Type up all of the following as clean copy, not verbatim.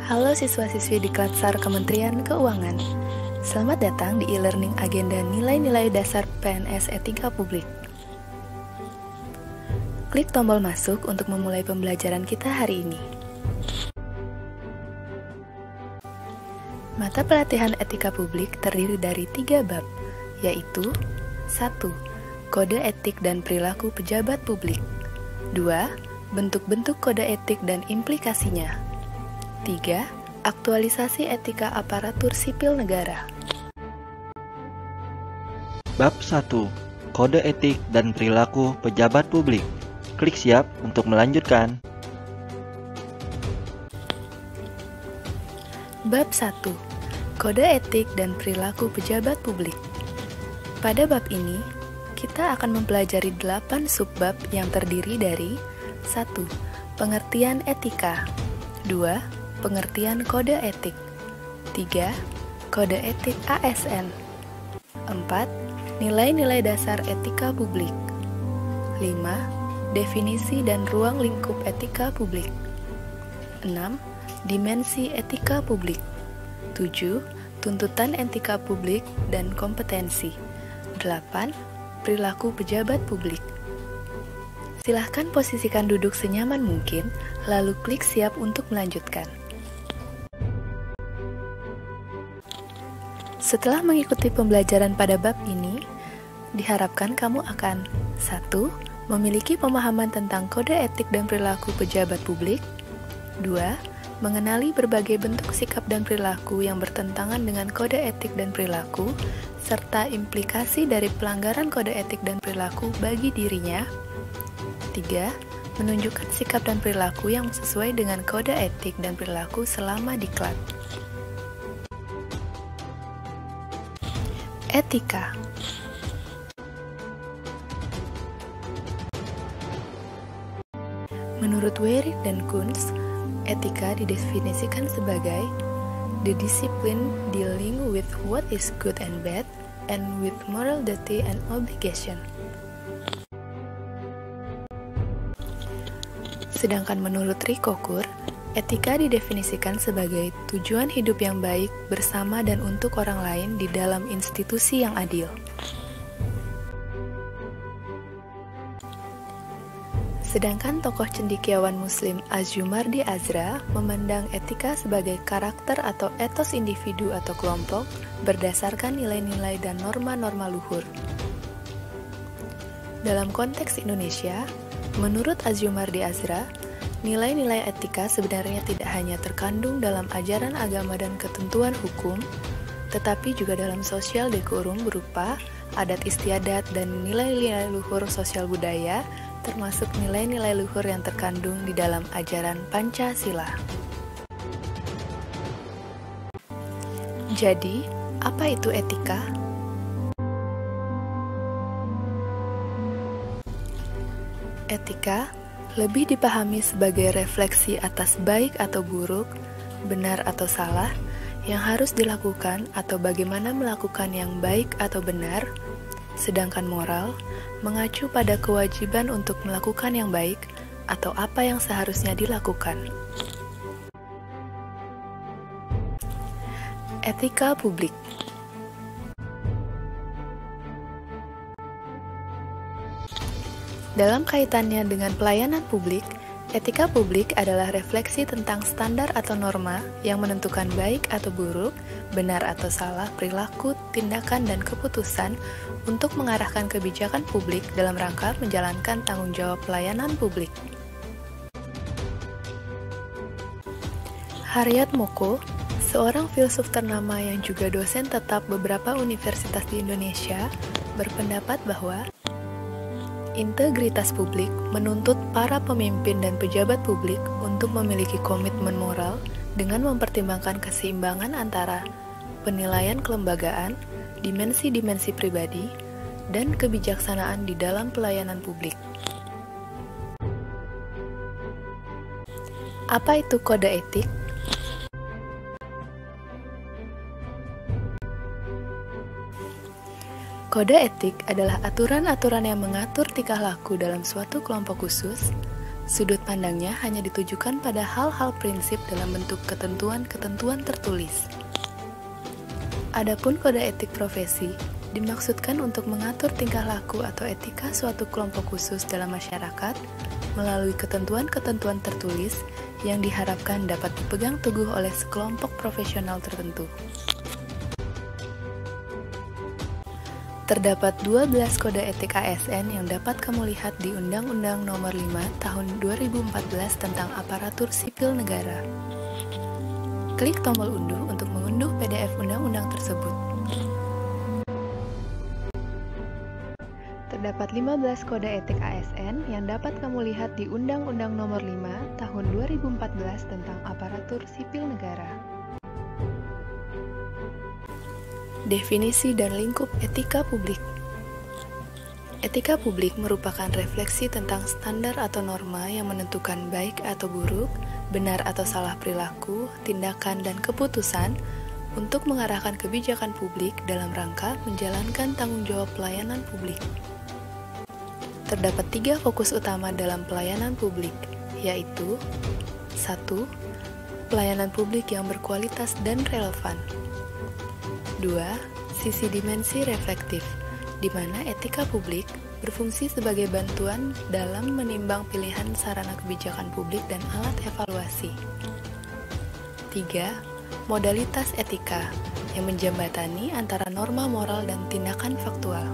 Halo siswa-siswi di Klatsar Kementerian Keuangan. Selamat datang di e-learning agenda nilai-nilai dasar PNS Etika Publik. Klik tombol masuk untuk memulai pembelajaran kita hari ini. Mata pelatihan etika publik terdiri dari 3 bab, yaitu 1. Kode etik dan perilaku pejabat publik. 2. Bentuk-bentuk kode etik dan implikasinya. 3. Aktualisasi etika aparatur sipil negara. Bab 1. Kode etik dan perilaku pejabat publik. Klik siap untuk melanjutkan. Bab 1. Kode etik dan perilaku pejabat publik. Pada bab ini, kita akan mempelajari 8 subbab yang terdiri dari 1. Pengertian etika. 2. Pengertian kode etik. 3. Kode etik ASN. 4. Nilai-nilai dasar etika publik. 5. Definisi dan ruang lingkup etika publik. 6. Dimensi etika publik. 7. Tuntutan etika publik dan kompetensi. 8. Perilaku pejabat publik. Silahkan posisikan duduk senyaman mungkin, lalu klik siap untuk melanjutkan. Setelah mengikuti pembelajaran pada bab ini, diharapkan kamu akan 1. Memiliki pemahaman tentang kode etik dan perilaku pejabat publik. 2. Mengenali berbagai bentuk sikap dan perilaku yang bertentangan dengan kode etik dan perilaku, serta implikasi dari pelanggaran kode etik dan perilaku bagi dirinya. 3. Menunjukkan sikap dan perilaku yang sesuai dengan kode etik dan perilaku selama diklat. Etika. Menurut Werik dan Kunz, etika didefinisikan sebagai the discipline dealing with what is good and bad and with moral duty and obligation. Sedangkan menurut Rikokur, etika didefinisikan sebagai tujuan hidup yang baik bersama dan untuk orang lain di dalam institusi yang adil. Sedangkan tokoh cendekiawan Muslim Azumardi Azra memandang etika sebagai karakter atau etos individu atau kelompok berdasarkan nilai-nilai dan norma-norma luhur. Dalam konteks Indonesia, menurut Azumardi Azra, nilai-nilai etika sebenarnya tidak hanya terkandung dalam ajaran agama dan ketentuan hukum, tetapi juga dalam sosial dekorum berupa adat istiadat dan nilai-nilai luhur sosial budaya, termasuk nilai-nilai luhur yang terkandung di dalam ajaran Pancasila. Jadi, apa itu etika? Etika lebih dipahami sebagai refleksi atas baik atau buruk, benar atau salah, yang harus dilakukan atau bagaimana melakukan yang baik atau benar, sedangkan moral mengacu pada kewajiban untuk melakukan yang baik atau apa yang seharusnya dilakukan. Etika publik. Dalam kaitannya dengan pelayanan publik, etika publik adalah refleksi tentang standar atau norma yang menentukan baik atau buruk, benar atau salah perilaku, tindakan, dan keputusan untuk mengarahkan kebijakan publik dalam rangka menjalankan tanggung jawab pelayanan publik. Haryat Moko, seorang filsuf ternama yang juga dosen tetap beberapa universitas di Indonesia, berpendapat bahwa integritas publik menuntut para pemimpin dan pejabat publik untuk memiliki komitmen moral dengan mempertimbangkan keseimbangan antara penilaian kelembagaan, dimensi-dimensi pribadi, dan kebijaksanaan di dalam pelayanan publik. Apa itu kode etik? Kode etik adalah aturan-aturan yang mengatur tingkah laku dalam suatu kelompok khusus, Sudut pandangnya hanya ditujukan pada hal-hal prinsip dalam bentuk ketentuan-ketentuan tertulis. Adapun kode etik profesi dimaksudkan untuk mengatur tingkah laku atau etika suatu kelompok khusus dalam masyarakat melalui ketentuan-ketentuan tertulis yang diharapkan dapat dipegang teguh oleh sekelompok profesional tertentu. Terdapat 12 kode etik ASN yang dapat kamu lihat di Undang-Undang Nomor 5 Tahun 2014 tentang Aparatur Sipil Negara. Klik tombol unduh untuk mengunduh PDF undang-undang tersebut. Terdapat 15 kode etik ASN yang dapat kamu lihat di Undang-Undang Nomor 5 Tahun 2014 tentang Aparatur Sipil Negara. Definisi dan lingkup etika publik. Etika publik merupakan refleksi tentang standar atau norma yang menentukan baik atau buruk, benar atau salah perilaku, tindakan, dan keputusan untuk mengarahkan kebijakan publik dalam rangka menjalankan tanggung jawab pelayanan publik. Terdapat 3 fokus utama dalam pelayanan publik, yaitu 1. Pelayanan publik yang berkualitas dan relevan. 2. Sisi dimensi reflektif, di mana etika publik berfungsi sebagai bantuan dalam menimbang pilihan sarana kebijakan publik dan alat evaluasi. 3. Modalitas etika, yang menjembatani antara norma moral dan tindakan faktual.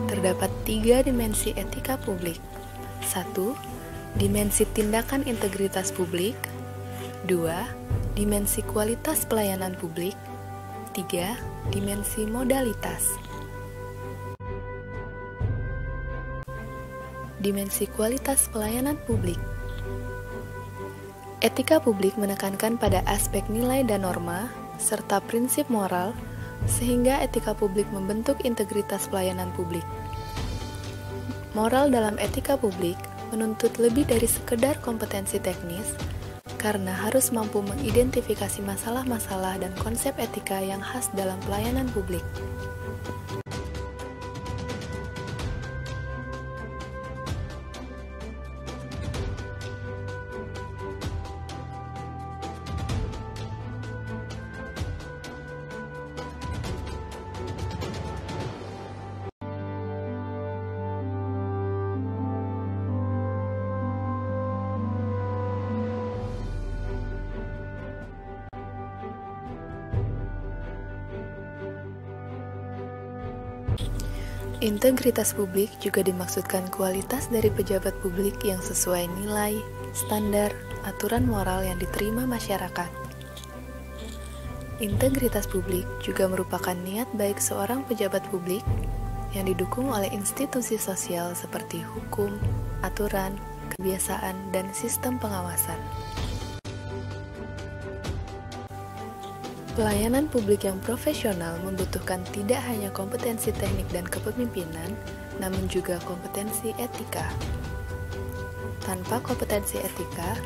Terdapat 3 dimensi etika publik. 1. Dimensi tindakan integritas publik. 2. Dimensi kualitas pelayanan publik. 3. Dimensi modalitas. Dimensi kualitas pelayanan publik. Etika publik menekankan pada aspek nilai dan norma, serta prinsip moral, sehingga etika publik membentuk integritas pelayanan publik. Moral dalam etika publik menuntut lebih dari sekedar kompetensi teknis, karena harus mampu mengidentifikasi masalah-masalah dan konsep etika yang khas dalam pelayanan publik. Integritas publik juga dimaksudkan kualitas dari pejabat publik yang sesuai nilai, standar, aturan moral yang diterima masyarakat. Integritas publik juga merupakan niat baik seorang pejabat publik yang didukung oleh institusi sosial seperti hukum, aturan, kebiasaan, dan sistem pengawasan. Pelayanan publik yang profesional membutuhkan tidak hanya kompetensi teknik dan kepemimpinan, namun juga kompetensi etika. Tanpa kompetensi etika,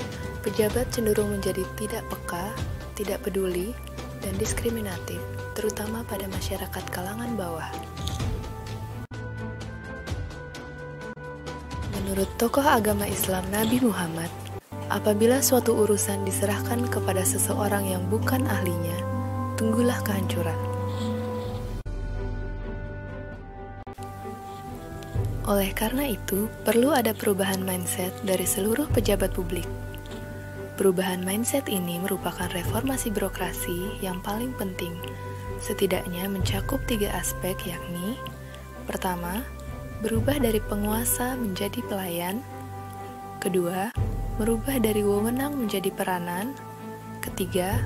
pejabat cenderung menjadi tidak peka, tidak peduli, dan diskriminatif, terutama pada masyarakat kalangan bawah. Menurut tokoh agama Islam Nabi Muhammad, apabila suatu urusan diserahkan kepada seseorang yang bukan ahlinya, tunggulah kehancuran. Oleh karena itu, perlu ada perubahan mindset dari seluruh pejabat publik. Perubahan mindset ini merupakan reformasi birokrasi yang paling penting, setidaknya mencakup 3 aspek, yakni: pertama, berubah dari penguasa menjadi pelayan; kedua, merubah dari wewenang menjadi peranan; ketiga,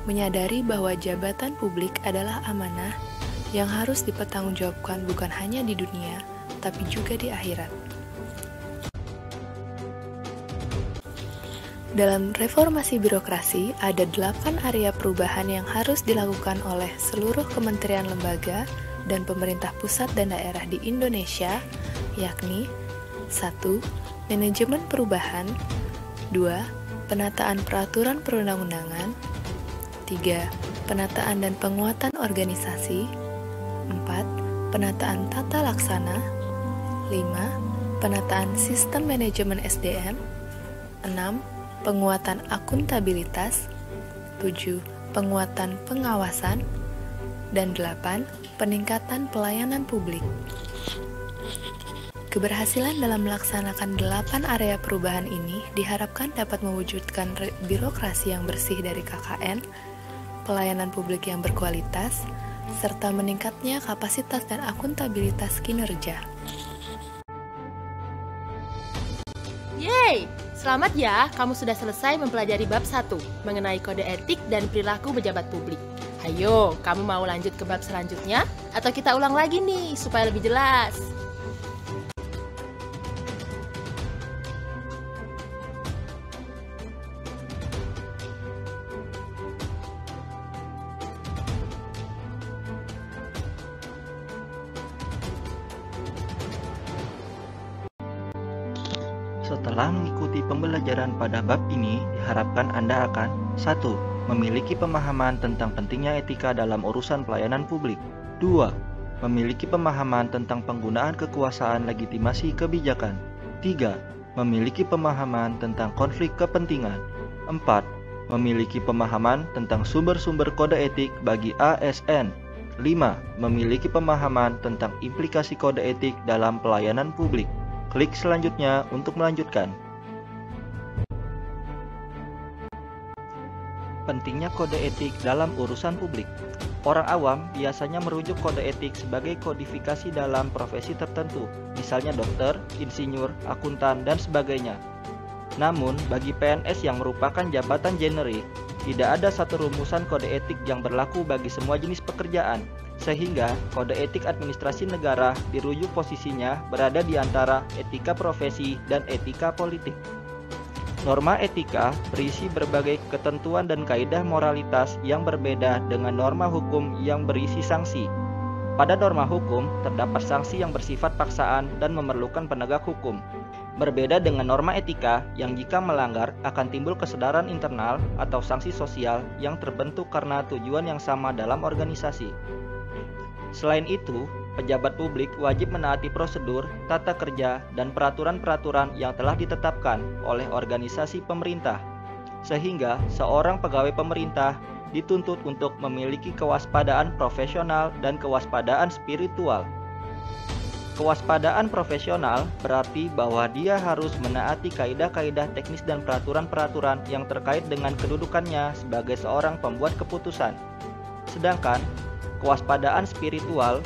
menyadari bahwa jabatan publik adalah amanah yang harus dipertanggungjawabkan bukan hanya di dunia, tapi juga di akhirat. Dalam reformasi birokrasi, ada 8 area perubahan yang harus dilakukan oleh seluruh kementerian lembaga dan pemerintah pusat dan daerah di Indonesia, yakni: 1. Manajemen perubahan; 2. Penataan peraturan perundang-undangan; 3. Penataan dan penguatan organisasi; 4. Penataan tata laksana; 5. Penataan sistem manajemen SDM. 6. Penguatan akuntabilitas. 7. Penguatan pengawasan. Dan 8. Peningkatan pelayanan publik. Keberhasilan dalam melaksanakan 8 area perubahan ini diharapkan dapat mewujudkan birokrasi yang bersih dari KKN, pelayanan publik yang berkualitas, serta meningkatnya kapasitas dan akuntabilitas kinerja. Yeay! Selamat ya, kamu sudah selesai mempelajari bab 1 mengenai kode etik dan perilaku pejabat publik. Hayo, kamu mau lanjut ke bab selanjutnya? Atau kita ulang lagi nih, supaya lebih jelas? Setelah mengikuti pembelajaran pada bab ini, diharapkan Anda akan 1. Memiliki pemahaman tentang pentingnya etika dalam urusan pelayanan publik. 2. Memiliki pemahaman tentang penggunaan kekuasaan legitimasi kebijakan. 3. Memiliki pemahaman tentang konflik kepentingan. 4. Memiliki pemahaman tentang sumber-sumber kode etik bagi ASN. 5. Memiliki pemahaman tentang implikasi kode etik dalam pelayanan publik. Klik selanjutnya untuk melanjutkan. Pentingnya kode etik dalam urusan publik. Orang awam biasanya merujuk kode etik sebagai kodifikasi dalam profesi tertentu, misalnya dokter, insinyur, akuntan, dan sebagainya. Namun, bagi PNS yang merupakan jabatan generik, tidak ada satu rumusan kode etik yang berlaku bagi semua jenis pekerjaan, sehingga kode etik administrasi negara dirujuk posisinya berada di antara etika profesi dan etika politik. Norma etika berisi berbagai ketentuan dan kaidah moralitas yang berbeda dengan norma hukum yang berisi sanksi. Pada norma hukum, terdapat sanksi yang bersifat paksaan dan memerlukan penegak hukum. Berbeda dengan norma etika yang jika melanggar akan timbul kesadaran internal atau sanksi sosial yang terbentuk karena tujuan yang sama dalam organisasi. Selain itu, pejabat publik wajib menaati prosedur, tata kerja, dan peraturan-peraturan yang telah ditetapkan oleh organisasi pemerintah, sehingga seorang pegawai pemerintah dituntut untuk memiliki kewaspadaan profesional dan kewaspadaan spiritual. Kewaspadaan profesional berarti bahwa dia harus menaati kaidah-kaidah teknis dan peraturan-peraturan yang terkait dengan kedudukannya sebagai seorang pembuat keputusan. Sedangkan kewaspadaan spiritual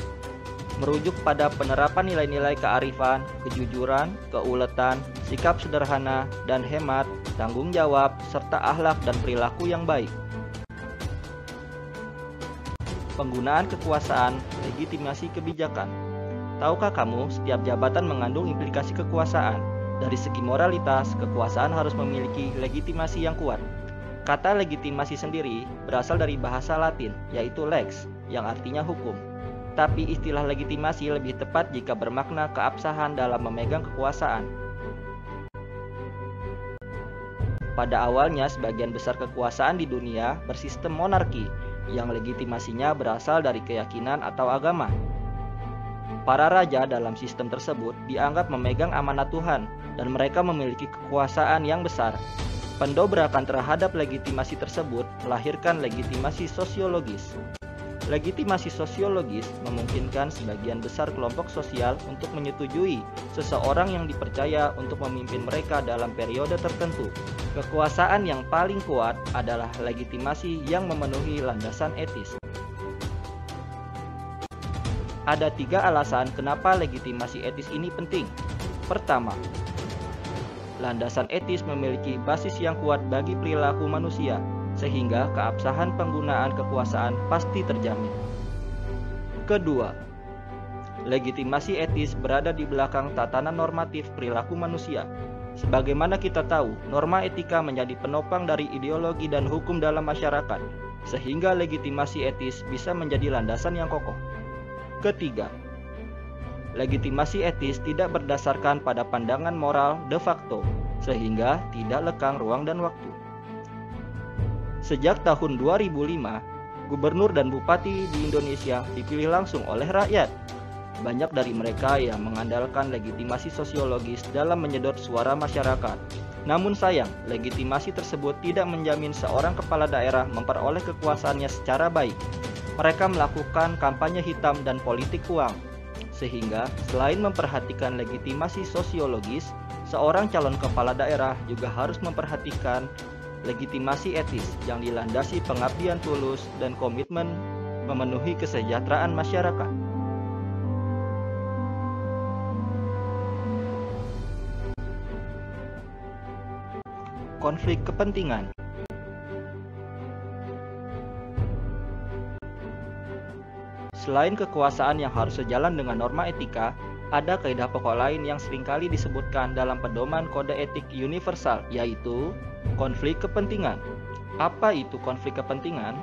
merujuk pada penerapan nilai-nilai kearifan, kejujuran, keuletan, sikap sederhana dan hemat, tanggung jawab, serta akhlak dan perilaku yang baik. Penggunaan kekuasaan, legitimasi kebijakan. Tahukah kamu, setiap jabatan mengandung implikasi kekuasaan. Dari segi moralitas, kekuasaan harus memiliki legitimasi yang kuat. Kata legitimasi sendiri berasal dari bahasa Latin, yaitu lex, yang artinya hukum. Tapi istilah legitimasi lebih tepat jika bermakna keabsahan dalam memegang kekuasaan. Pada awalnya, sebagian besar kekuasaan di dunia bersistem monarki, yang legitimasinya berasal dari keyakinan atau agama. Para raja dalam sistem tersebut dianggap memegang amanat Tuhan, dan mereka memiliki kekuasaan yang besar. Pendobrakan terhadap legitimasi tersebut melahirkan legitimasi sosiologis. Legitimasi sosiologis memungkinkan sebagian besar kelompok sosial untuk menyetujui seseorang yang dipercaya untuk memimpin mereka dalam periode tertentu. Kekuasaan yang paling kuat adalah legitimasi yang memenuhi landasan etis. Ada 3 alasan kenapa legitimasi etis ini penting. Pertama, landasan etis memiliki basis yang kuat bagi perilaku manusia, sehingga keabsahan penggunaan kekuasaan pasti terjamin. Kedua, legitimasi etis berada di belakang tatanan normatif perilaku manusia. Sebagaimana kita tahu, norma etika menjadi penopang dari ideologi dan hukum dalam masyarakat, sehingga legitimasi etis bisa menjadi landasan yang kokoh. Ketiga, legitimasi etis tidak berdasarkan pada pandangan moral de facto, sehingga tidak lekang ruang dan waktu. Sejak tahun 2005, gubernur dan bupati di Indonesia dipilih langsung oleh rakyat. Banyak dari mereka yang mengandalkan legitimasi sosiologis dalam menyedot suara masyarakat. Namun sayang, legitimasi tersebut tidak menjamin seorang kepala daerah memperoleh kekuasaannya secara baik. Mereka melakukan kampanye hitam dan politik uang. Sehingga, selain memperhatikan legitimasi sosiologis, seorang calon kepala daerah juga harus memperhatikan legitimasi etis yang dilandasi pengabdian tulus dan komitmen memenuhi kesejahteraan masyarakat. Konflik kepentingan. Selain kekuasaan yang harus sejalan dengan norma etika, ada kaidah pokok lain yang seringkali disebutkan dalam pedoman kode etik universal, yaitu konflik kepentingan. Apa itu konflik kepentingan?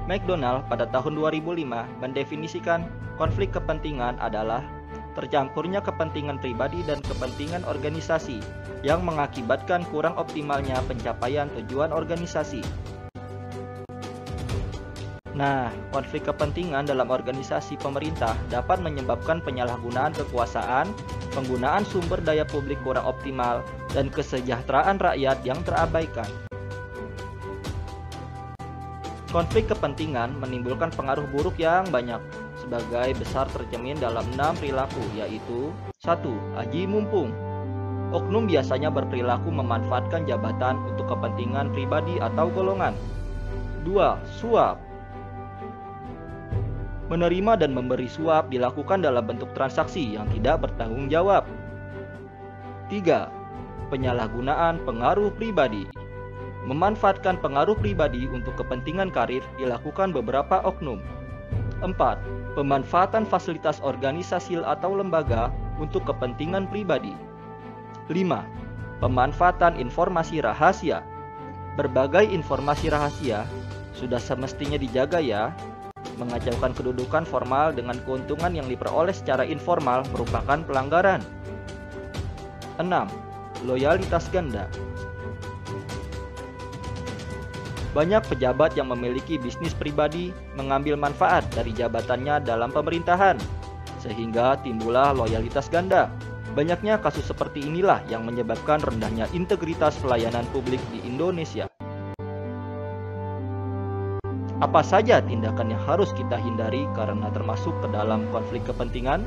McDonald pada tahun 2005 mendefinisikan konflik kepentingan adalah tercampurnya kepentingan pribadi dan kepentingan organisasi yang mengakibatkan kurang optimalnya pencapaian tujuan organisasi. Nah, konflik kepentingan dalam organisasi pemerintah dapat menyebabkan penyalahgunaan kekuasaan, penggunaan sumber daya publik kurang optimal, dan kesejahteraan rakyat yang terabaikan. Konflik kepentingan menimbulkan pengaruh buruk yang banyak, sebagai besar tercermin dalam 6 perilaku, yaitu 1. Aji mumpung. Oknum biasanya berperilaku memanfaatkan jabatan untuk kepentingan pribadi atau golongan. 2. Suap. Menerima dan memberi suap dilakukan dalam bentuk transaksi yang tidak bertanggung jawab. 3. Penyalahgunaan pengaruh pribadi. Memanfaatkan pengaruh pribadi untuk kepentingan karir dilakukan beberapa oknum. 4. Pemanfaatan fasilitas organisasi atau lembaga untuk kepentingan pribadi. 5. Pemanfaatan informasi rahasia. Berbagai informasi rahasia sudah semestinya dijaga ya. Mengacaukan kedudukan formal dengan keuntungan yang diperoleh secara informal merupakan pelanggaran. 6. Loyalitas ganda. Banyak pejabat yang memiliki bisnis pribadi mengambil manfaat dari jabatannya dalam pemerintahan, sehingga timbullah loyalitas ganda. Banyaknya kasus seperti inilah yang menyebabkan rendahnya integritas pelayanan publik di Indonesia. Apa saja tindakan yang harus kita hindari karena termasuk ke dalam konflik kepentingan?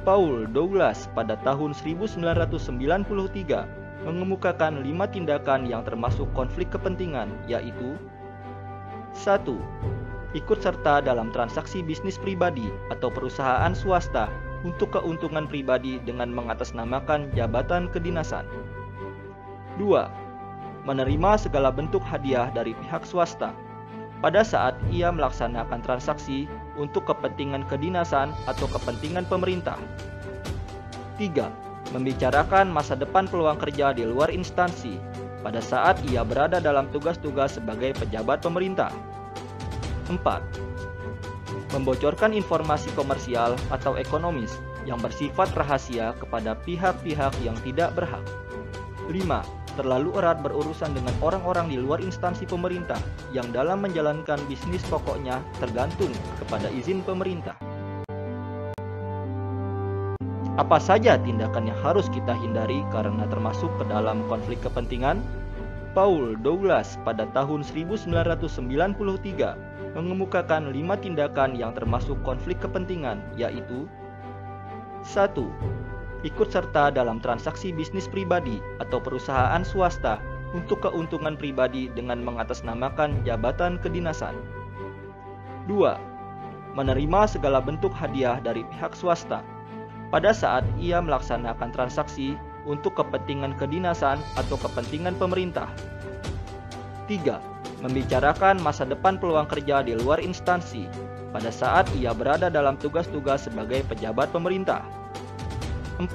Paul Douglas pada tahun 1993 mengemukakan 5 tindakan yang termasuk konflik kepentingan, yaitu 1. Ikut serta dalam transaksi bisnis pribadi atau perusahaan swasta untuk keuntungan pribadi dengan mengatasnamakan jabatan kedinasan. 2. Menerima segala bentuk hadiah dari pihak swasta pada saat ia melaksanakan transaksi untuk kepentingan kedinasan atau kepentingan pemerintah. 3. Membicarakan masa depan peluang kerja di luar instansi pada saat ia berada dalam tugas-tugas sebagai pejabat pemerintah. 4. Membocorkan informasi komersial atau ekonomis yang bersifat rahasia kepada pihak-pihak yang tidak berhak. 5. Terlalu erat berurusan dengan orang-orang di luar instansi pemerintah yang dalam menjalankan bisnis pokoknya tergantung kepada izin pemerintah. Apa saja tindakan yang harus kita hindari karena termasuk ke dalam konflik kepentingan? Paul Douglas pada tahun 1993 mengemukakan 5 tindakan yang termasuk konflik kepentingan, yaitu 1. Ikut serta dalam transaksi bisnis pribadi atau perusahaan swasta untuk keuntungan pribadi dengan mengatasnamakan jabatan kedinasan. 2. Menerima segala bentuk hadiah dari pihak swasta pada saat ia melaksanakan transaksi untuk kepentingan kedinasan atau kepentingan pemerintah. 3. Membicarakan masa depan peluang kerja di luar instansi pada saat ia berada dalam tugas-tugas sebagai pejabat pemerintah. 4.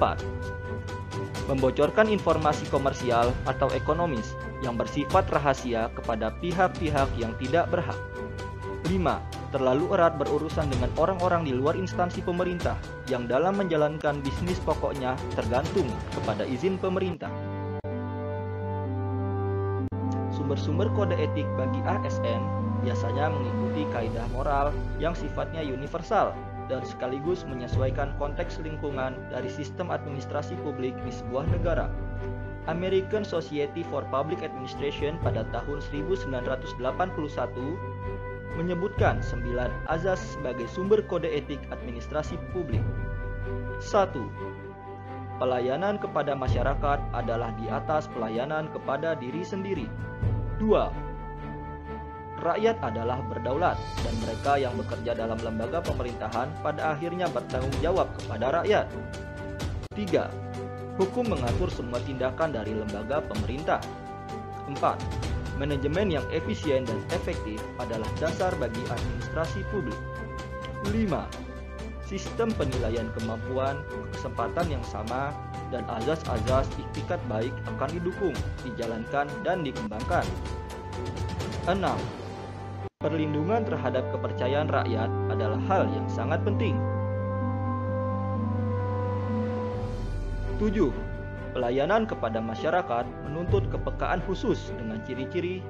Membocorkan informasi komersial atau ekonomis yang bersifat rahasia kepada pihak-pihak yang tidak berhak. 5. Terlalu erat berurusan dengan orang-orang di luar instansi pemerintah yang dalam menjalankan bisnis pokoknya tergantung kepada izin pemerintah. Sumber-sumber kode etik bagi ASN biasanya mengikuti kaidah moral yang sifatnya universal, dan sekaligus menyesuaikan konteks lingkungan dari sistem administrasi publik di sebuah negara. American Society for Public Administration pada tahun 1981 menyebutkan 9 azas sebagai sumber kode etik administrasi publik. 1. Pelayanan kepada masyarakat adalah di atas pelayanan kepada diri sendiri. 2. Rakyat adalah berdaulat dan mereka yang bekerja dalam lembaga pemerintahan pada akhirnya bertanggung jawab kepada rakyat. 3. Hukum mengatur semua tindakan dari lembaga pemerintah. 4. Manajemen yang efisien dan efektif adalah dasar bagi administrasi publik. 5. Sistem penilaian kemampuan, kesempatan yang sama, dan azas-azas iktikat baik akan didukung, dijalankan, dan dikembangkan. 6. Perlindungan terhadap kepercayaan rakyat adalah hal yang sangat penting. 7. Pelayanan kepada masyarakat menuntut kepekaan khusus dengan ciri-ciri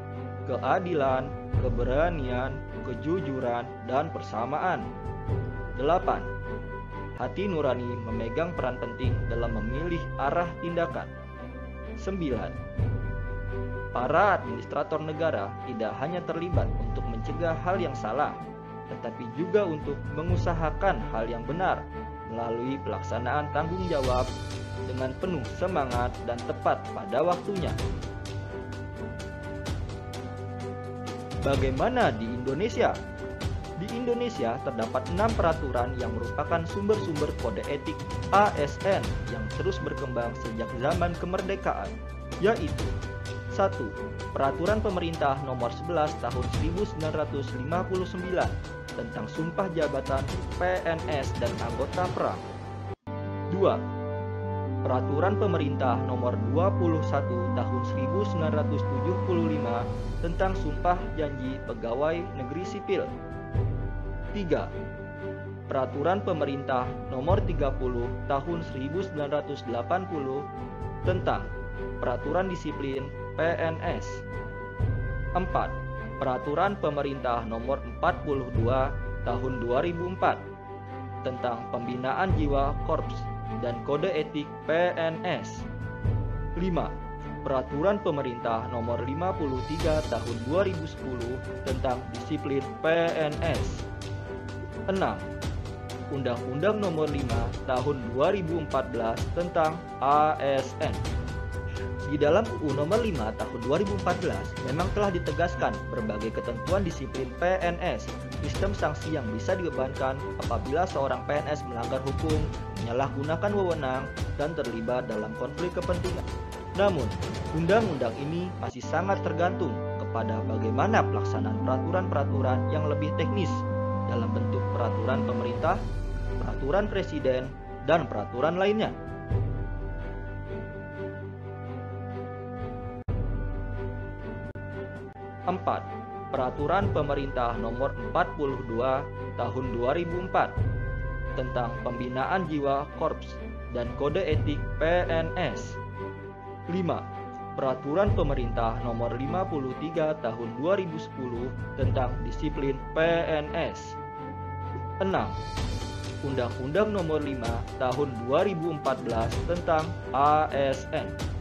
keadilan, keberanian, kejujuran, dan persamaan. 8. Hati nurani memegang peran penting dalam memilih arah tindakan. 9. Para administrator negara tidak hanya terlibat untuk mencegah hal yang salah, tetapi juga untuk mengusahakan hal yang benar melalui pelaksanaan tanggung jawab dengan penuh semangat dan tepat pada waktunya. Bagaimana di Indonesia? Di Indonesia terdapat 6 peraturan yang merupakan sumber-sumber kode etik ASN yang terus berkembang sejak zaman kemerdekaan, yaitu 1. Peraturan Pemerintah Nomor 11 Tahun 1959 tentang Sumpah Jabatan PNS dan Anggota Perang. 2. Peraturan Pemerintah Nomor 21 Tahun 1975 tentang Sumpah Janji Pegawai Negeri Sipil. 3. Peraturan Pemerintah Nomor 30 Tahun 1980 tentang Peraturan Disiplin PNS. 4. Peraturan Pemerintah Nomor 42 Tahun 2004 tentang Pembinaan Jiwa Korps dan Kode Etik PNS. 5. Peraturan Pemerintah Nomor 53 Tahun 2010 tentang Disiplin PNS. 6. Undang-Undang Nomor 5 Tahun 2014 tentang ASN. Di dalam UU Nomor 5 Tahun 2014 memang telah ditegaskan berbagai ketentuan disiplin PNS, sistem sanksi yang bisa dibebankan apabila seorang PNS melanggar hukum, menyalahgunakan wewenang, dan terlibat dalam konflik kepentingan. Namun, undang-undang ini masih sangat tergantung kepada bagaimana pelaksanaan peraturan-peraturan yang lebih teknis dalam bentuk peraturan pemerintah, peraturan presiden, dan peraturan lainnya. Empat, Peraturan Pemerintah Nomor 42 Tahun 2004 tentang Pembinaan Jiwa Korps dan Kode Etik PNS. 5. Peraturan Pemerintah Nomor 53 Tahun 2010 tentang Disiplin PNS. 6. Undang-Undang Nomor 5 Tahun 2014 tentang ASN.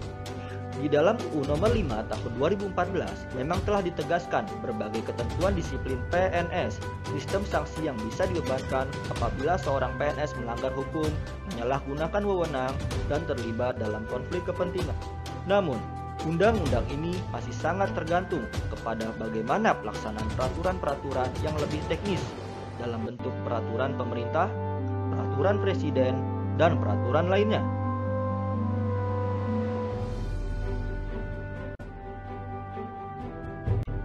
Di dalam UU Nomor 5 Tahun 2014 memang telah ditegaskan berbagai ketentuan disiplin PNS, sistem sanksi yang bisa dibebankan apabila seorang PNS melanggar hukum, menyalahgunakan wewenang, dan terlibat dalam konflik kepentingan. Namun, undang-undang ini masih sangat tergantung kepada bagaimana pelaksanaan peraturan-peraturan yang lebih teknis dalam bentuk peraturan pemerintah, peraturan presiden, dan peraturan lainnya.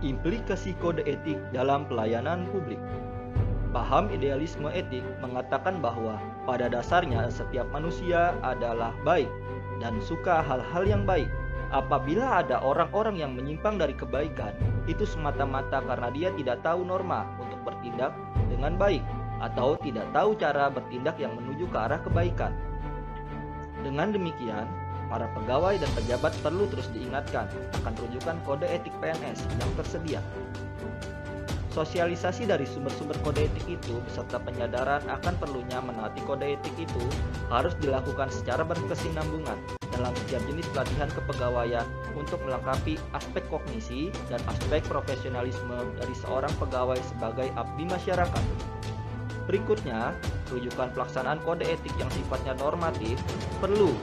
Implikasi kode etik dalam pelayanan publik. Paham idealisme etik mengatakan bahwa pada dasarnya setiap manusia adalah baik dan suka hal-hal yang baik. Apabila ada orang-orang yang menyimpang dari kebaikan, itu semata-mata karena dia tidak tahu norma untuk bertindak dengan baik atau tidak tahu cara bertindak yang menuju ke arah kebaikan. Dengan demikian, para pegawai dan pejabat perlu terus diingatkan akan rujukan kode etik PNS yang tersedia. Sosialisasi dari sumber-sumber kode etik itu beserta penyadaran akan perlunya menaati kode etik itu harus dilakukan secara berkesinambungan dalam setiap jenis pelatihan kepegawaian untuk melengkapi aspek kognisi dan aspek profesionalisme dari seorang pegawai sebagai abdi masyarakat. Berikutnya, rujukan pelaksanaan kode etik yang sifatnya normatif perlu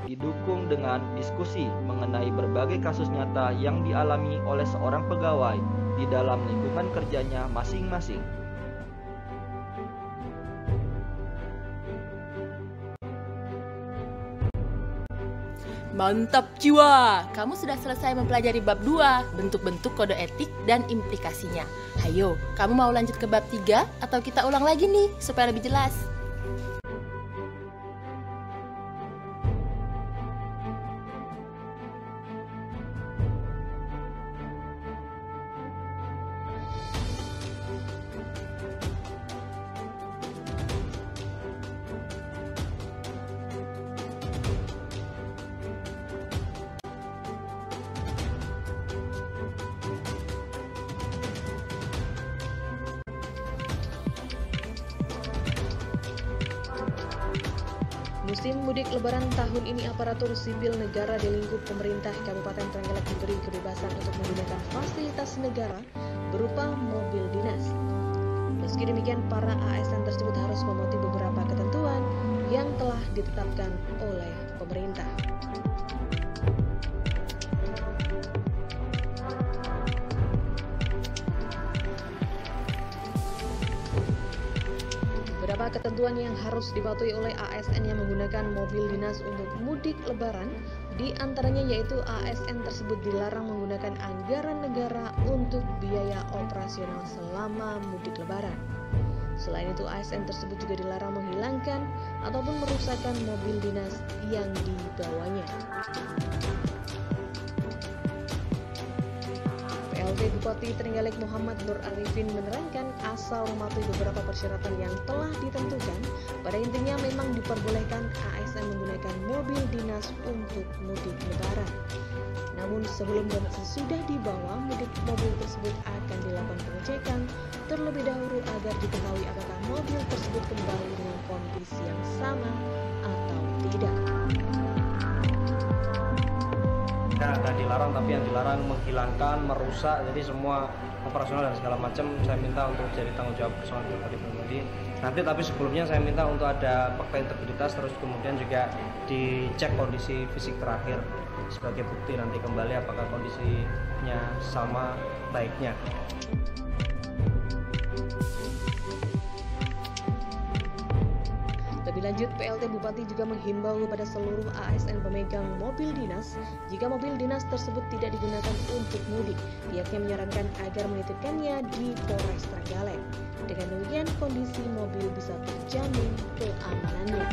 didukung dengan diskusi mengenai berbagai kasus nyata yang dialami oleh seorang pegawai di dalam lingkungan kerjanya masing-masing. Mantap jiwa! Kamu sudah selesai mempelajari bab 2, bentuk-bentuk kode etik dan implikasinya. Hayo, kamu mau lanjut ke bab 3 atau kita ulang lagi nih supaya lebih jelas? Musim mudik lebaran tahun ini aparatur sipil negara di lingkup pemerintah Kabupaten Trenggalek diberi kebebasan untuk menggunakan fasilitas negara berupa mobil dinas. Meski demikian, para ASN tersebut harus mematuhi beberapa ketentuan yang telah ditetapkan oleh pemerintah. Beberapa ketentuan yang harus dipatuhi oleh ASN yang menggunakan mobil dinas untuk mudik lebaran, di antaranya yaitu ASN tersebut dilarang menggunakan anggaran negara untuk biaya operasional selama mudik lebaran. Selain itu, ASN tersebut juga dilarang menghilangkan ataupun merusakkan mobil dinas yang dibawanya. PLT Bupati Trenggalek Muhammad Nur Arifin menerangkan asal mematuhi beberapa persyaratan yang telah ditentukan, pada intinya memang diperbolehkan ASN menggunakan mobil dinas untuk mudik lebaran. Namun sebelum dan sesudah dibawa, mudik mobil tersebut akan dilakukan pengecekan terlebih dahulu agar diketahui apakah mobil tersebut kembali dengan kondisi yang sama atau tidak. Ada dilarang, tapi yang dilarang menghilangkan, merusak, jadi semua operasional dan segala macam saya minta untuk jadi tanggung jawab personal pribadi. Nanti tapi sebelumnya saya minta untuk ada fakta integritas, terus kemudian juga dicek kondisi fisik terakhir sebagai bukti nanti kembali apakah kondisinya sama baiknya. Lebih lanjut, PLT Bupati juga menghimbau kepada seluruh ASN pemegang mobil dinas, jika mobil dinas tersebut tidak digunakan untuk mudik, pihaknya menyarankan agar menitipkannya di Polres Trenggalek. Dengan demikian, kondisi mobil bisa terjamin keamanannya.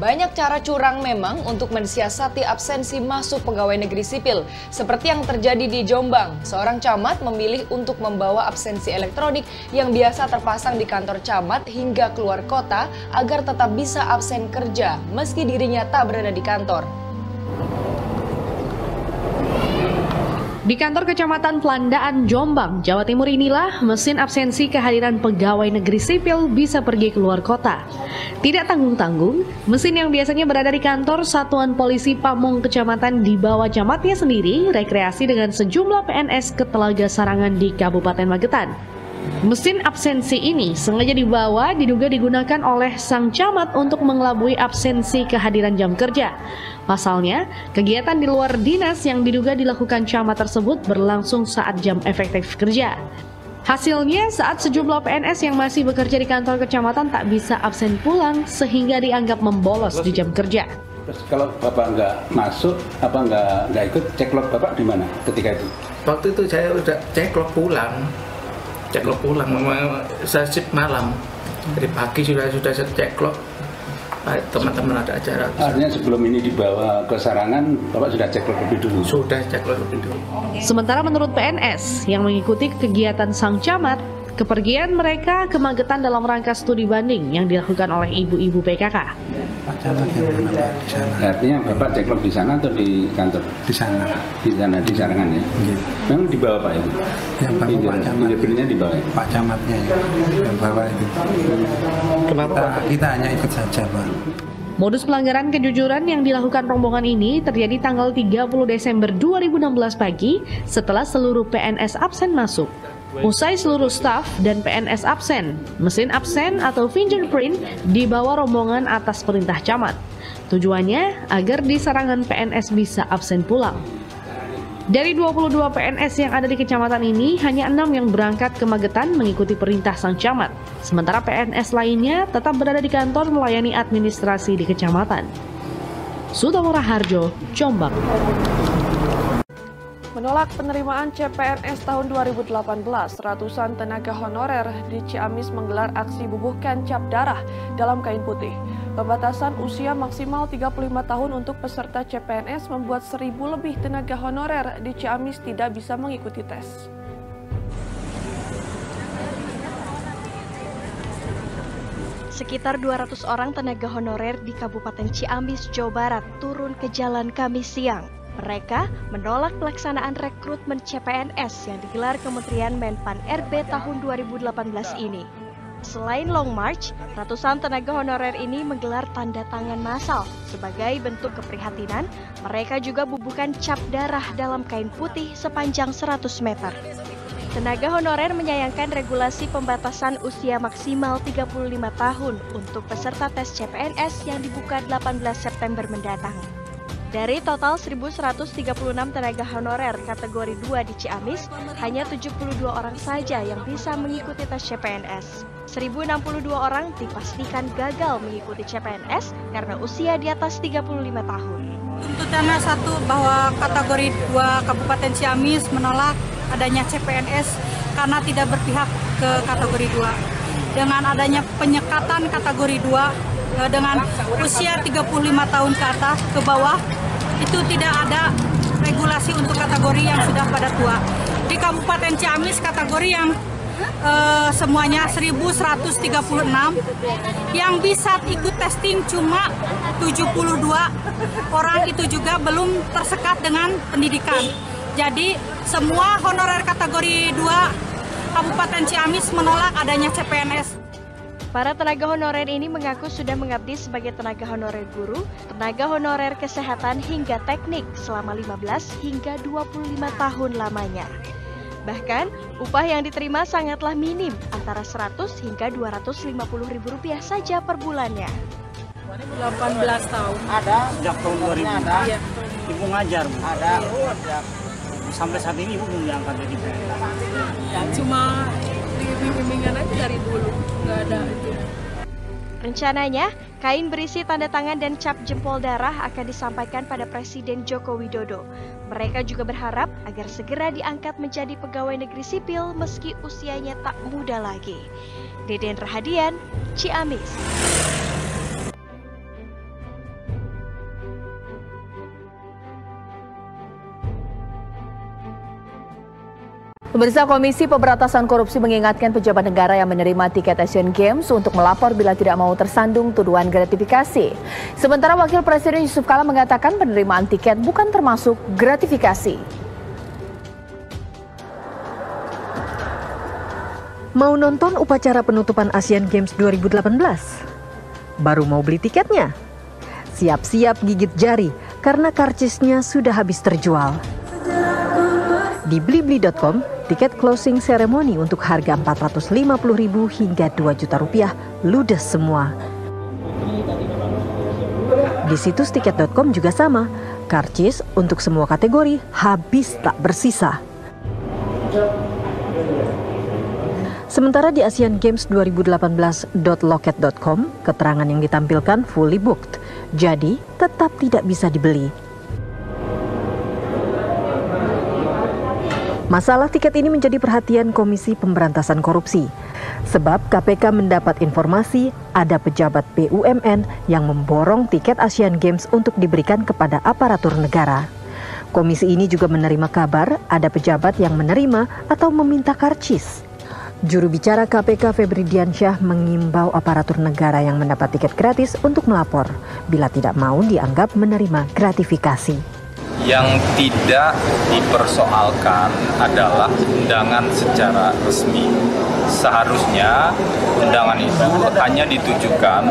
Banyak cara curang memang untuk mensiasati absensi masuk pegawai negeri sipil. Seperti yang terjadi di Jombang, seorang camat memilih untuk membawa absensi elektronik yang biasa terpasang di kantor camat hingga keluar kota agar tetap bisa absen kerja meski dirinya tak berada di kantor. Di kantor Kecamatan Pelandaan, Jombang, Jawa Timur inilah mesin absensi kehadiran pegawai negeri sipil bisa pergi keluar kota. Tidak tanggung-tanggung, mesin yang biasanya berada di kantor Satuan Polisi Pamong Kecamatan dibawa camatnya sendiri rekreasi dengan sejumlah PNS ke Telaga Sarangan di Kabupaten Magetan. Mesin absensi ini sengaja dibawa diduga digunakan oleh sang camat untuk mengelabui absensi kehadiran jam kerja. Pasalnya, kegiatan di luar dinas yang diduga dilakukan camat tersebut berlangsung saat jam efektif kerja. Hasilnya, saat sejumlah PNS yang masih bekerja di kantor kecamatan tak bisa absen pulang sehingga dianggap membolos di jam kerja. Terus kalau Bapak nggak masuk, nggak ikut, ceklok Bapak di mana ketika itu? Waktu itu saya udah ceklok pulang, saya shift malam. Dari pagi sudah saya ceklok. Teman-teman ada acara. Artinya sebelum ini dibawa ke Sarangan, Bapak sudah ceklok lebih dulu? Sudah ceklok lebih dulu. Sementara menurut PNS yang mengikuti kegiatan sang camat, Kepergian mereka ke Magetan dalam rangka studi banding yang dilakukan oleh ibu-ibu PKK. Pak Camat yang menambah di sana. Artinya Bapak ceklok di sana atau di kantor? Di sana. Di sana, di Sarangan ya? Iya. Memang di bawah Pak itu? Yang bawa Pak Camat. Pinggirnya di bawah ya? Pak Camatnya ya, yang bawa itu. Kenapa? Kita hanya ikut saja Pak. Modus pelanggaran kejujuran yang dilakukan rombongan ini terjadi tanggal 30 Desember 2016 pagi setelah seluruh PNS absen masuk. Usai seluruh staf dan PNS absen, mesin absen atau fingerprint dibawa rombongan atas perintah camat. Tujuannya agar di Sarangan PNS bisa absen pulang. Dari 22 PNS yang ada di kecamatan ini, hanya 6 yang berangkat ke Magetan mengikuti perintah sang camat. Sementara PNS lainnya tetap berada di kantor melayani administrasi di kecamatan. Sutomora Harjo, Jombang. Menolak penerimaan CPNS tahun 2018, ratusan tenaga honorer di Ciamis menggelar aksi bubuhkan cap darah dalam kain putih. Pembatasan usia maksimal 35 tahun untuk peserta CPNS membuat 1.000 lebih tenaga honorer di Ciamis tidak bisa mengikuti tes. Sekitar 200 orang tenaga honorer di Kabupaten Ciamis, Jawa Barat turun ke jalan Kamis siang. Mereka menolak pelaksanaan rekrutmen CPNS yang digelar Kementerian Menpan RB tahun 2018 ini. Selain Long March, ratusan tenaga honorer ini menggelar tanda tangan massal. Sebagai bentuk keprihatinan, mereka juga bubuhkan cap darah dalam kain putih sepanjang 100 meter. Tenaga honorer menyayangkan regulasi pembatasan usia maksimal 35 tahun untuk peserta tes CPNS yang dibuka 18 September mendatang. Dari total 1.136 tenaga honorer kategori 2 di Ciamis, hanya 72 orang saja yang bisa mengikuti tes CPNS. 1.062 orang dipastikan gagal mengikuti CPNS karena usia di atas 35 tahun. Tuntutannya satu, bahwa kategori 2 Kabupaten Ciamis menolak adanya CPNS karena tidak berpihak ke kategori 2. Dengan adanya penyekatan kategori 2 dengan usia 35 tahun ke atas ke bawah, itu tidak ada regulasi untuk kategori yang sudah pada tua. Di Kabupaten Ciamis kategori yang semuanya 1.136, yang bisa ikut testing cuma 72 orang, itu juga belum tersekat dengan pendidikan. Jadi semua honorer kategori 2 Kabupaten Ciamis menolak adanya CPNS. Para tenaga honorer ini mengaku sudah mengabdi sebagai tenaga honorer guru, tenaga honorer kesehatan hingga teknik selama 15 hingga 25 tahun lamanya. Bahkan, upah yang diterima sangatlah minim, antara 100 hingga 250 ribu rupiah saja per bulannya. 18 tahun. Ada, sejak tahun 2000. Ada. Iya. Ibu ngajar, Bu. Ada. Sampai saat ini Ibu belum diangkat jadi PNS. Ya, cuma bimbingan aja dari dulu, nggak ada itu. Rencananya, kain berisi tanda tangan dan cap jempol darah akan disampaikan pada Presiden Joko Widodo. Mereka juga berharap agar segera diangkat menjadi pegawai negeri sipil meski usianya tak muda lagi. Deden Rahadian, Ciamis. Pemirsa, Komisi Pemberantasan Korupsi mengingatkan pejabat negara yang menerima tiket Asian Games untuk melapor bila tidak mau tersandung tuduhan gratifikasi. Sementara Wakil Presiden Yusuf Kala mengatakan penerimaan tiket bukan termasuk gratifikasi. Mau nonton upacara penutupan Asian Games 2018? Baru mau beli tiketnya? Siap-siap gigit jari karena karcisnya sudah habis terjual. Di Blibli.com, tiket closing ceremony untuk harga Rp450.000 hingga Rp2 juta ludes semua. Di situs tiket.com juga sama, karcis untuk semua kategori habis tak bersisa. Sementara di Asian Games 2018.loket.com, keterangan yang ditampilkan fully booked, jadi tetap tidak bisa dibeli. Masalah tiket ini menjadi perhatian Komisi Pemberantasan Korupsi. Sebab KPK mendapat informasi ada pejabat BUMN yang memborong tiket Asian Games untuk diberikan kepada aparatur negara. Komisi ini juga menerima kabar ada pejabat yang menerima atau meminta karcis. Juru bicara KPK Febri Diansyah mengimbau aparatur negara yang mendapat tiket gratis untuk melapor bila tidak mau dianggap menerima gratifikasi. Yang tidak dipersoalkan adalah undangan secara resmi. Seharusnya undangan itu hanya ditujukan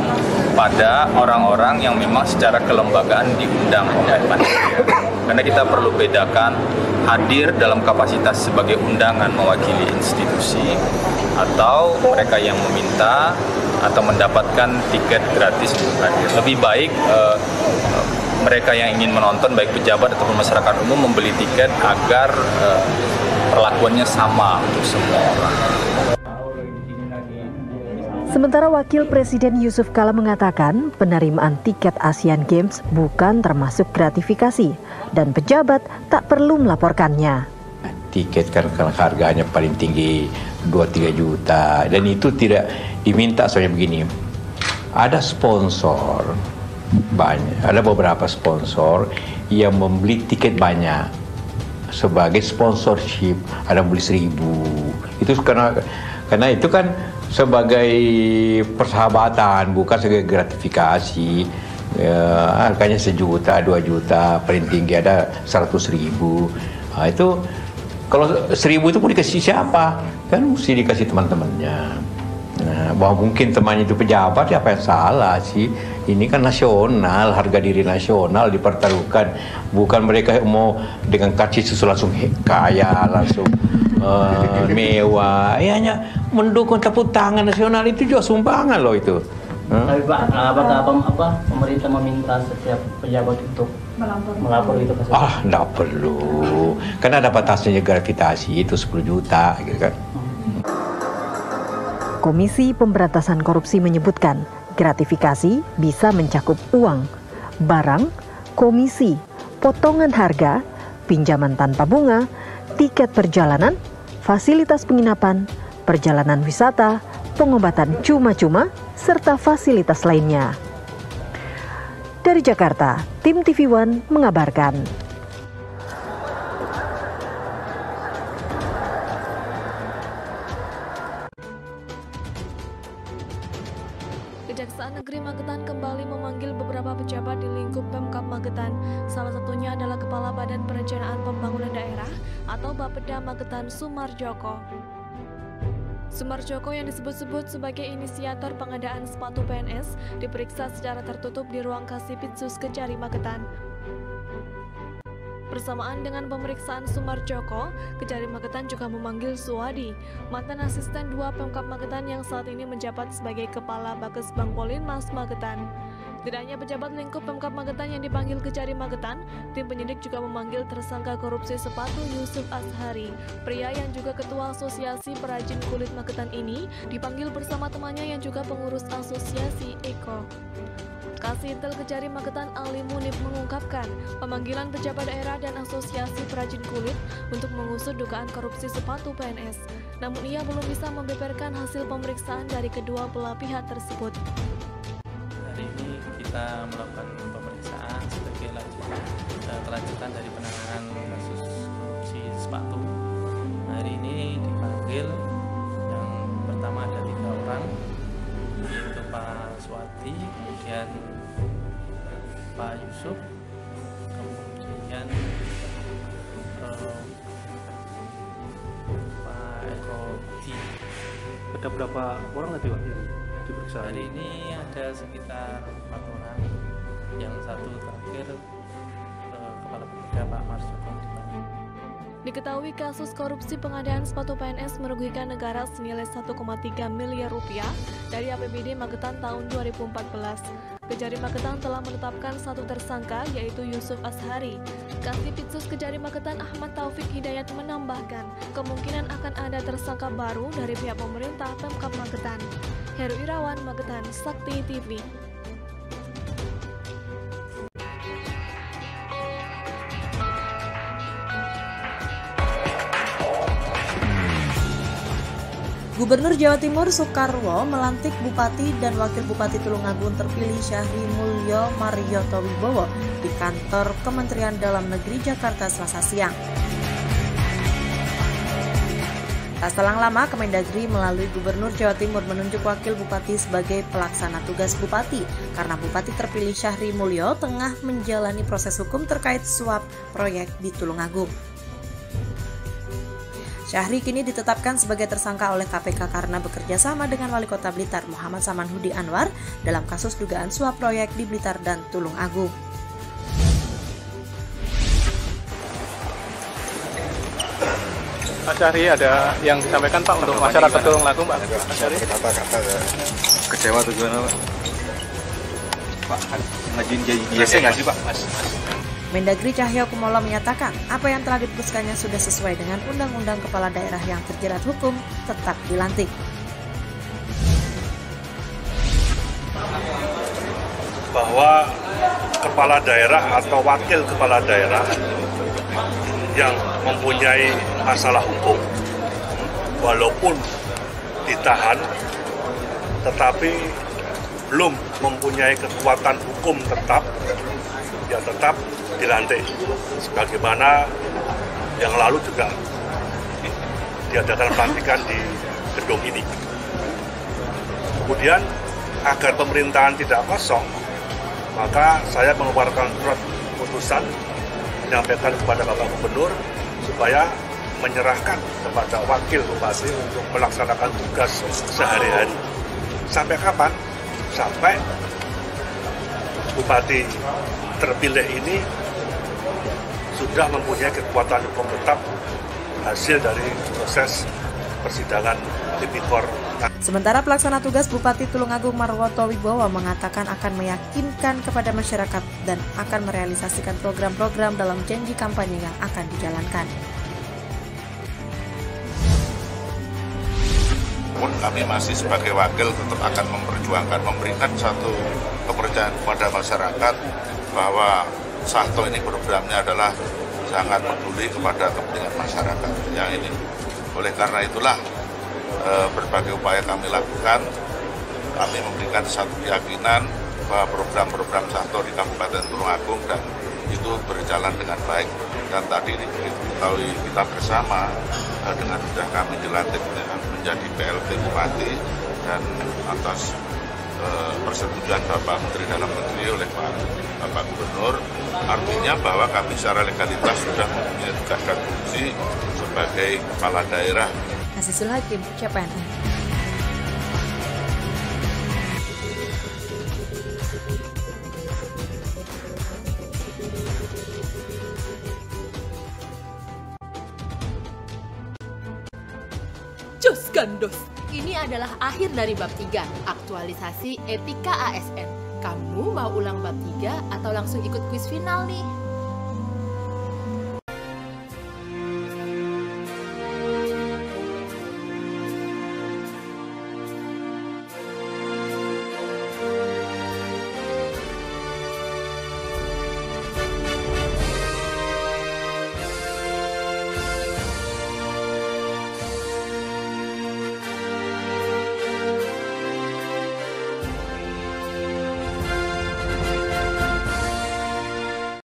pada orang-orang yang memang secara kelembagaan diundang oleh panitia. Karena kita perlu bedakan hadir dalam kapasitas sebagai undangan mewakili institusi atau mereka yang meminta atau mendapatkan tiket gratis untuk hadir. Lebih baik mereka yang ingin menonton, baik pejabat ataupun masyarakat umum, membeli tiket agar perlakuannya sama untuk semua orang. Sementara Wakil Presiden Yusuf Kala mengatakan penerimaan tiket Asian Games bukan termasuk gratifikasi dan pejabat tak perlu melaporkannya. Tiket kan harganya paling tinggi 2-3 juta dan itu tidak diminta. Soalnya begini, ada sponsor banyak, ada beberapa sponsor yang membeli tiket banyak sebagai sponsorship, ada beli 1.000. Itu karena itu kan sebagai persahabatan, bukan sebagai gratifikasi. Harganya 1 juta, 2 juta, paling tinggi ada 100.000. Nah, itu kalau 1.000 itu mau dikasih siapa? Kan mesti dikasih teman-temannya. Nah, bahwa mungkin temannya itu pejabat, ya apa yang salah sih? Ini kan nasional, harga diri nasional dipertaruhkan. Bukan mereka mau dengan karcis langsung kaya, langsung mewah. Ya hanya mendukung tepuk tangan nasional itu juga sumbangan loh itu. Tapi Pak, apakah pemerintah meminta setiap pejabat untuk melapor itu ke saya? Enggak perlu. Karena ada batasnya gravitasi itu 10 juta gitu kan. Komisi Pemberantasan Korupsi menyebutkan gratifikasi bisa mencakup uang, barang, komisi, potongan harga, pinjaman tanpa bunga, tiket perjalanan, fasilitas penginapan, perjalanan wisata, pengobatan cuma-cuma, serta fasilitas lainnya. Dari Jakarta, tim TV One mengabarkan. Kejaksaan Negeri Magetan kembali memanggil beberapa pejabat di lingkup Pemkab Magetan. Salah satunya adalah Kepala Badan Perencanaan Pembangunan Daerah atau Bapeda Magetan Sumarjoko. Sumarjoko yang disebut-sebut sebagai inisiator pengadaan sepatu PNS diperiksa secara tertutup di ruang Kasipitsus Kejari Magetan. Bersamaan dengan pemeriksaan Sumarjoko, Kejari Magetan juga memanggil Suwadi, mantan asisten 2 Pemkab Magetan yang saat ini menjabat sebagai Kepala Bakes Bangpolinmas Magetan. Tidak hanya pejabat lingkup Pemkab Magetan yang dipanggil Kejari Magetan, tim penyidik juga memanggil tersangka korupsi sepatu Yusuf Ashari. Pria yang juga ketua Asosiasi Perajin Kulit Magetan ini dipanggil bersama temannya yang juga pengurus Asosiasi Eko. Kasih Intel Kejari Magetan Ali Munib mengungkapkan pemanggilan pejabat daerah dan asosiasi perajin kulit untuk mengusut dugaan korupsi sepatu PNS. Namun ia belum bisa membeberkan hasil pemeriksaan dari kedua belah pihak tersebut. Hari ini kita melakukan pemeriksaan sebagai kelanjutan dari penanganan kasus korupsi sepatu. Hari ini dipanggil yang pertama ada 3 orang, yaitu Pak Swati, kemudian Pak Yusuf, kemudian Pak Eko Di. Ada berapa orang tadi Pak yang diperiksa? Hari ini ada sekitar 4 orang, yang satu terakhir Kepala Bapeda Pak Marsjoko. Diketahui kasus korupsi pengadaan sepatu PNS merugikan negara senilai 1,3 miliar rupiah dari APBD Magetan tahun 2014. Kejari Magetan telah menetapkan 1 tersangka yaitu Yusuf Ashari. Kasipitsus Kejari Magetan Ahmad Taufik Hidayat menambahkan kemungkinan akan ada tersangka baru dari pihak pemerintah Pemkab Magetan. Heru Irawan, Magetan, Sakti TV. Gubernur Jawa Timur Soekarwo melantik Bupati dan Wakil Bupati Tulungagung terpilih Syahri Mulyo Marioto Wibowo di kantor Kementerian Dalam Negeri Jakarta Selasa siang. Tak selang lama, Kemendagri melalui Gubernur Jawa Timur menunjuk Wakil Bupati sebagai pelaksana tugas Bupati karena Bupati terpilih Syahri Mulyo tengah menjalani proses hukum terkait suap proyek di Tulungagung. Syahri kini ditetapkan sebagai tersangka oleh KPK karena bekerja sama dengan Wali Kota Blitar Muhammad Samanhudi Anwar dalam kasus dugaan suap proyek di Blitar dan Tulungagung. Pak Syahri, ada yang disampaikan Pak untuk masyarakat Tulungagung, Pak? Pak Syahri, kata-kata kecewa tuh gimana Pak? Pak, ngajuin JC nggak sih Pak? Mendagri Cahyokumolo menyatakan apa yang telah diputuskannya sudah sesuai dengan Undang-Undang Kepala Daerah yang terjerat hukum tetap dilantik. Bahwa kepala daerah atau wakil kepala daerah yang mempunyai masalah hukum, walaupun ditahan, tetapi belum mempunyai kekuatan hukum tetap, ya tetap dilantik. Sebagaimana yang lalu juga diadakan pelantikan di gedung ini. Kemudian agar pemerintahan tidak kosong, maka saya mengeluarkan surat keputusan menyampaikan kepada Bapak Gubernur supaya menyerahkan kepada Wakil Bupati untuk melaksanakan tugas sehari-hari. Sampai kapan? Sampai Bupati terpilih ini sudah mempunyai kekuatan hukum tetap hasil dari proses persidangan tipikor. Sementara pelaksana tugas Bupati Tulungagung Marwoto Wibowo mengatakan akan meyakinkan kepada masyarakat dan akan merealisasikan program-program dalam janji kampanye yang akan dijalankan. Kami masih sebagai wakil tetap akan memperjuangkan, memberikan satu kepercayaan kepada masyarakat bahwa Sahto ini programnya adalah sangat peduli kepada kepentingan masyarakat yang ini. Oleh karena itulah berbagai upaya kami lakukan, kami memberikan satu keyakinan bahwa program-program Sahto di Kabupaten Tulungagung dan itu berjalan dengan baik. Dan tadi diketahui kita bersama dengan sudah kami dilantik menjadi PLT Bupati dan atas persetujuan Bapak Menteri Dalam Negeri oleh Bapak Gubernur, artinya bahwa kami secara legalitas sudah mempunyai tugas dan fungsi sebagai kepala daerah. Azizul Hakim, CPNN. Jos Gandos. Ini adalah akhir dari bab 3, aktualisasi etika ASN. Kamu mau ulang bab 3 atau langsung ikut kuis final nih?